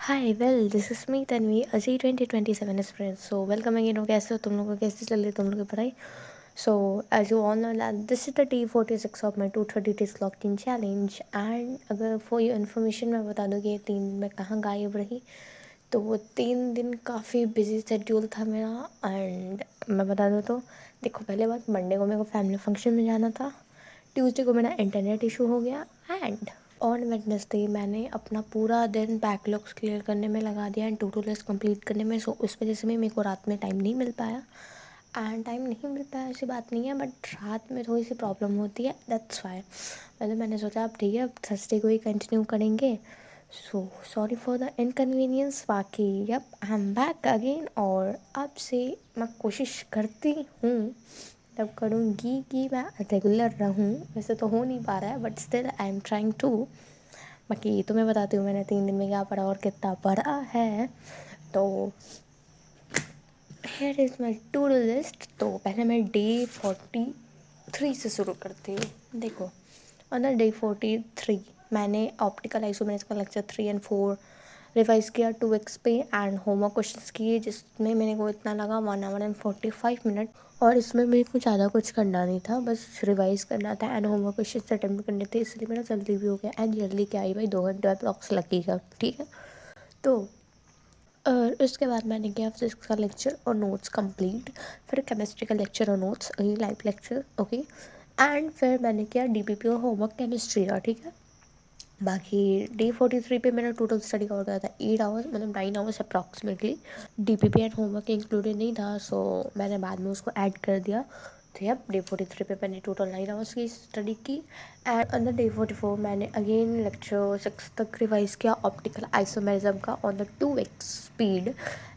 Hi well this is me Tanvi अजी 2027 is friends so welcome again हो। कैसे हो तुम लोगों? कैसे चल रही है तुम लोगों की पढ़ाई? So as you all know that this is the T46 of my 230 days lock-in challenge. And अगर फॉर योर इन्फॉर्मेशन मैं बता दूँ कि ये 3 दिन मैं कहाँ गायब रही, तो वो 3 दिन काफ़ी बिजी शेड्यूल था मेरा। एंड मैं बता दूँ तो देखो, पहले बात, मंडे को मेरे को फैमिली फंक्शन में जाना था, ट्यूसडे को मेरा इंटरनेट इशू हो गया, एंड ऑन वेडनेसडे मैंने अपना पूरा दिन बैकलॉग्स क्लियर करने में लगा दिया and to do list complete करने में। सो उस वजह से भी मेरे को रात में टाइम नहीं मिल पाया। एंड टाइम नहीं मिल पाया ऐसी बात नहीं है, बट रात में थोड़ी सी प्रॉब्लम होती है, दैट्स वाई। मैंने सोचा अब ठीक है, अब थर्सडे को ही कंटिन्यू करेंगे। So sorry for the inconvenience. बाकी yup, I am back again, और अब से मैं कोशिश करती हूँ, तब करूँगी कि मैं रेगुलर रहूँ। वैसे तो हो नहीं पा रहा है, but still I am trying to. बाकी तो मैं बताती हूँ मैंने 3 दिन में क्या पढ़ा और कितना पढ़ा है। तो here is my to do list. तो पहले मैं डे 43 से शुरू करती हूँ। देखो, ऑन द डे 43 मैंने ऑप्टिकल आइसोमेरिक्स का लेक्चर 3 एंड 4 रिवाइज़ किया 2x पे, एंड होमवर्क क्वेश्चंस किए, जिसमें मेरे को इतना लगा 1 आवर एंड 45 मिनट। और इसमें मेरे को ज़्यादा कुछ करना नहीं था, बस रिवाइज़ करना था एंड होमवर्क क्वेश्चंस अटेम्प्ट करने थे, इसलिए मेरा जल्दी भी हो गया। एंड जल्दी क्या आई भाई, 2 घंटे अप्रॉक्स लगेगा, ठीक है। तो और उसके बाद मैंने किया फिजिक्स का लेक्चर और नोट्स कंप्लीट, फिर केमिस्ट्री का लेक्चर और notes, live lecture, okay. And फिर मैंने किया डीपीपी और होमवर्क केमिस्ट्री का, ठीक है। बाकी डे 43 पे मेरा टोटल स्टडी का हो गया था 8 आवर्स, मतलब 9 hours approximately. DPP and homework included नहीं था, सो मैंने बाद में उसको ऐड कर दिया। तो यप, डे 43 पे मैंने टोटल 9 आवर्स की स्टडी की। एंड ऑन द डे 44 मैंने अगेन लेक्चर 6 तक रिवाइज किया ऑप्टिकल आइसोमेरिज्म का on the 2x speed.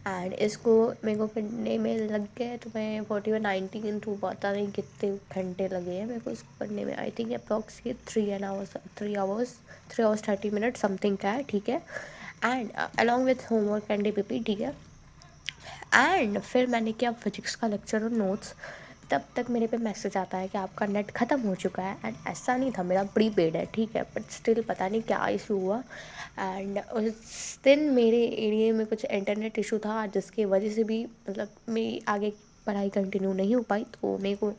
And इसको मेरे को करने में लग गए, तो मैं 41 टू पता नहीं कितने घंटे लगे हैं मेरे को इसको करने में। आई थिंक अप्रॉक्स ये 3 आवर्स 30 मिनट समथिंग का है, ठीक है। And along with homework and DPP, ठीक है। एंड फिर मैंने किया फिजिक्स का लेक्चर और नोट्स। तब तक मेरे पे मैसेज आता है कि आपका नेट ख़त्म हो चुका है। एंड ऐसा नहीं था, मेरा प्रीपेड है, ठीक है, बट स्टिल पता नहीं क्या इशू हुआ। एंड उस दिन मेरे एरिया में कुछ इंटरनेट इशू था, जिसकी वजह से भी मतलब मेरी आगे पढ़ाई कंटिन्यू नहीं हो पाई। तो मेरे को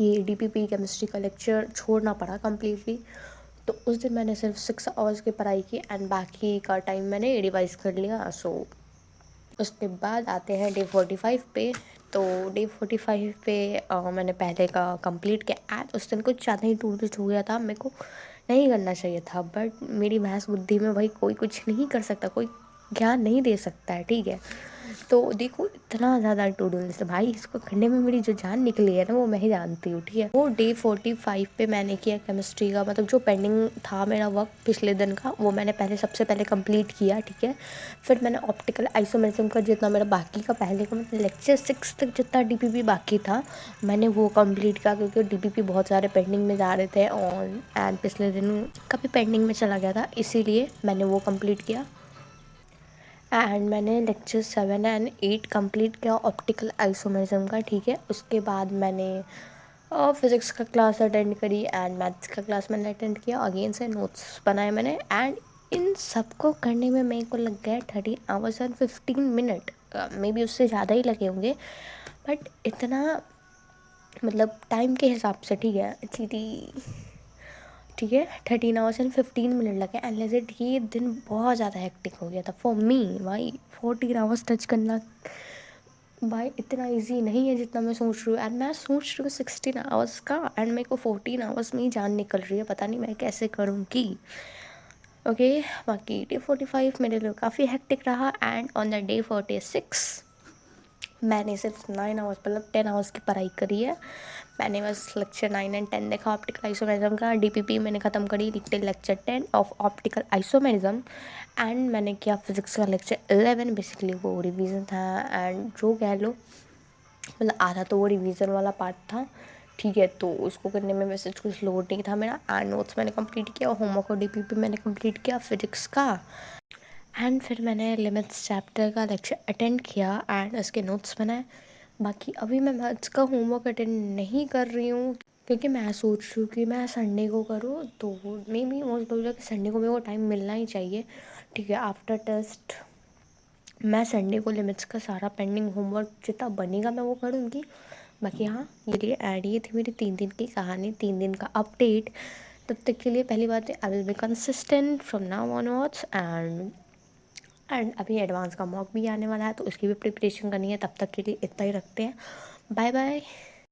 ये डीपीपी केमिस्ट्री का लेक्चर छोड़ना पड़ा कम्प्लीटली। तो उस दिन मैंने सिर्फ 6 आवर्स की पढ़ाई की एंड बाकी का टाइम मैंने रिवाइज़ कर लिया। सो उसके बाद आते हैं डे 45 पे। तो डे 45 पे मैंने पहले का कंप्लीट किया। एंड उस दिन कुछ ज़्यादा ही टूट हो गया था, मेरे को नहीं करना चाहिए था, बट मेरी भैंस बुद्धि में भाई कोई कुछ नहीं कर सकता, कोई ज्ञान नहीं दे सकता है, ठीक है। तो देखो, इतना ज़्यादा टू डू लिस्ट भाई, इसको करने में मेरी जो जान निकली है ना, वो मैं ही जानती हूँ, ठीक है। वो डे 45 पे मैंने किया केमिस्ट्री का, मतलब जो पेंडिंग था मेरा वर्क पिछले दिन का, वो मैंने पहले सबसे पहले कंप्लीट किया, ठीक है। फिर मैंने ऑप्टिकल आइसोमेरिज्म का जितना मेरा बाकी का पहले का, मतलब लेक्चर 6 तक जितना डीपीपी बाकी था, मैंने वो कंप्लीट किया, क्योंकि डीपीपी बहुत सारे पेंडिंग में जा रहे थे ऑन, एंड पिछले दिन का भी पेंडिंग में चला गया था, इसीलिए मैंने वो कंप्लीट किया। एंड मैंने लेक्चर 7 एंड 8 कंप्लीट किया ऑप्टिकल आइसोमेरिज्म का, ठीक है। उसके बाद मैंने फिज़िक्स का क्लास अटेंड करी एंड मैथ्स का क्लास मैंने अटेंड किया, अगेन से नोट्स बनाए मैंने। एंड इन सबको करने में मेरे को लग गया 13 hours and 15 minute, may be उससे ज़्यादा ही लगे होंगे, बट इतना मतलब टाइम के हिसाब से, ठीक है, ठीक है, 13 आवर्स एंड 15 मिनट लगे। एंड लेजिट ये दिन बहुत ज़्यादा हेक्टिक हो गया था फॉर मी भाई। 14 आवर्स टच करना भाई इतना इजी नहीं है जितना मैं सोच रही हूँ। एंड मैं सोच रही हूँ 16 आवर्स का, एंड मेरे को 14 आवर्स में ही जान निकल रही है, पता नहीं मैं कैसे करूँगी। ओके, बाकी डे 45 मेरे लिए काफ़ी हेक्टिक रहा। एंड ऑन द डे 46 मैंने सिर्फ 9 आवर्स, मतलब 10 आवर्स की पढ़ाई करी है। मैंने बस लेक्चर 9 एंड 10 देखा ऑप्टिकल आइसोमेरिज्म का। डीपीपी मैंने ख़त्म करी till lecture 10 of optical isomerism. And मैंने किया फिजिक्स का लेक्चर 11, बेसिकली वो रिवीजन था, एंड जो कह लो मतलब आधा तो वो रिवीजन वाला पार्ट था, ठीक है। तो उसको करने में वैसे कुछ लोड नहीं था मेरा। एंड नोट्स मैंने कंप्लीट किया, होमवर्क और डीपीपी मैंने कंप्लीट किया फिजिक्स का। एंड फिर मैंने लिमिट्स चैप्टर का लेक्चर अटेंड किया एंड उसके नोट्स बनाए। बाकी अभी मैं मैथ्स का होमवर्क अटेंड नहीं कर रही हूँ, क्योंकि मैं सोच रही हूँ कि मैं संडे को करूँ, तो मे बी मोस्ट प्रोबेबली कि संडे को मेरे को टाइम मिलना ही चाहिए ठीक है। आफ्टर टेस्ट मैं संडे को लिमिट्स का सारा पेंडिंग होमवर्क जितना बनेगा मैं वो करूँगी। बाकी हाँ, ये थी मेरी 3 दिन की कहानी, 3 दिन का अपडेट। तब तक के लिए पहली बात है, I will be consistent from now onwards. And अभी एडवांस का मॉक भी आने वाला है, तो उसकी भी प्रिपरेशन करनी है। तब तक के लिए इतना ही रखते हैं। Bye bye.